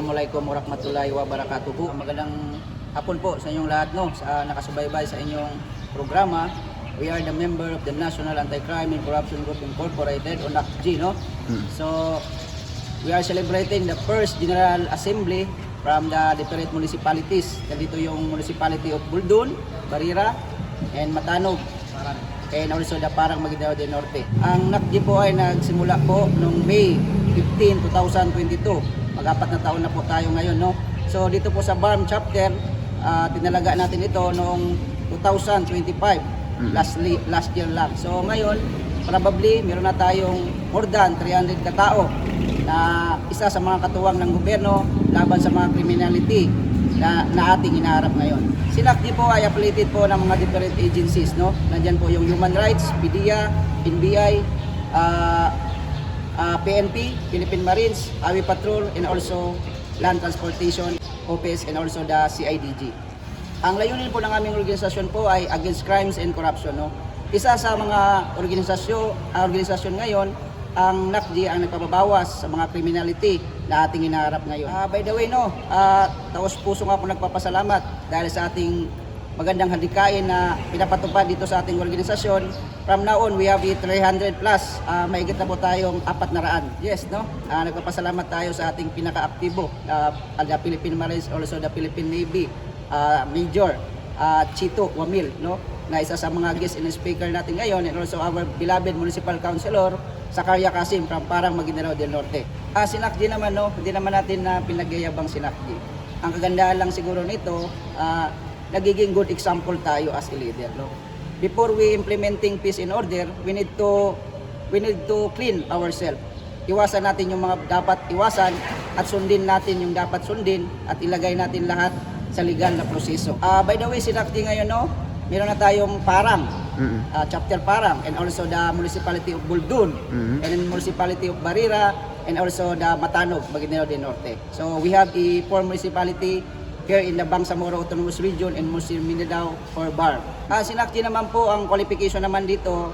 Assalamualaikum warahmatullahi wabarakatuh. Magandang hapon po sa inyong lahat, no, sa nakasubaybay sa inyong programa. We are the member of the National Anti-Crime and Corruption Group Incorporated, o NACG, no? So we are celebrating the first General Assembly from the different municipalities. Dito yung municipality of Buldun, Barira, and Matanog, and also the Parang Maguindanao del Norte. Ang NACG po ay nagsimula po noong May 15, 2022. Mag-apat na taon na po tayo ngayon, no? So dito po sa BARM chapter, tinalaga natin ito noong 2025, last year lang. So ngayon, probably meron na tayong more than 300 katao na isa sa mga katuwang ng gobyerno laban sa mga criminality na ating inaharap ngayon. Si NACG po ay affiliated po ng mga different agencies, no? Nandiyan po yung Human Rights, PDEA, NBI, PNP, Philippine Marines, Highway Patrol, and also Land Transportation Office, and also the CIDG. Ang layunin po ng aming organisasyon po ay against crimes and corruption, no? Isa sa mga organisasyon ngayon, ang NACG ang nagpapabawas sa mga criminality na ating inaharap ngayon. By the way, no, taos puso nga po nagpapasalamat dahil sa ating magandang hadikain na pinapatupad dito sa ating organisasyon. From now on, we have 300 plus, mahigit na po tayong 400. Yes, no? Nagpapasalamat tayo sa ating pinaka-aktibo, the Philippine Marines, also the Philippine Navy, Major Chito Wamil, no? Na isa sa mga guest and speaker natin ngayon, and also our beloved Municipal Councilor, Zakaria Kasim from Parang Maguindanao del Norte. Si NACG naman, no? Hindi naman natin pinagyayabang si NACG. Ang kagandahan lang siguro nito, nagiging good example tayo as a leader, no? Before we implementing peace and order, we need to clean ourselves. Iwasan natin yung mga dapat iwasan at sundin natin yung dapat sundin at ilagay natin lahat sa legal na proseso. By the way, si NACG ngayon, no, meron na tayong Parang, chapter Parang, and also the municipality of Buldun, and then municipality of Barira, and also the Matanog, Maguindanao del Norte. So we have a 4 municipality here in the Bangsamoro Autonomous Region and Muslim Mindanao or BARM. Si NACG naman po, ang qualification naman dito,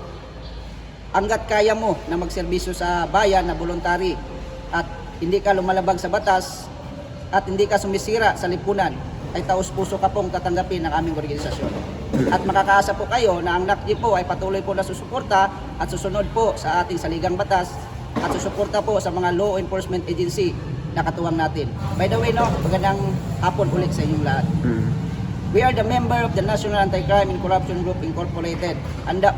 hanggat kaya mo na magserbisyo sa bayan na voluntary at hindi ka lumalabag sa batas at hindi ka sumisira sa lipunan, ay taos puso ka pong tatanggapin ng aming organisasyon. At makakaasa po kayo na ang NACG po ay patuloy po na susuporta at susunod po sa ating saligang batas at susuporta po sa mga law enforcement agency na katuwang natin. By the way, no, magandang hapon ulit sa inyong lahat. We are the member of the National Anti-Crime and Corruption Group Incorporated. Handa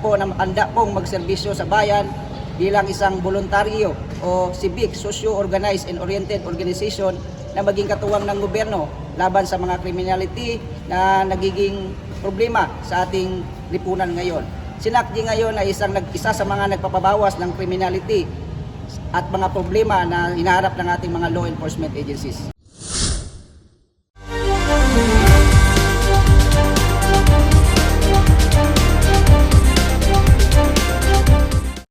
pong magserbisyo sa bayan bilang isang voluntaryo o civic, socio-organized and oriented organization na maging katuwang ng gobyerno laban sa mga criminality na nagiging problema sa ating lipunan ngayon. Si NACG ngayon ay isa sa mga nagpapabawas ng criminality at mga problema na hinaharap ng ating mga law enforcement agencies.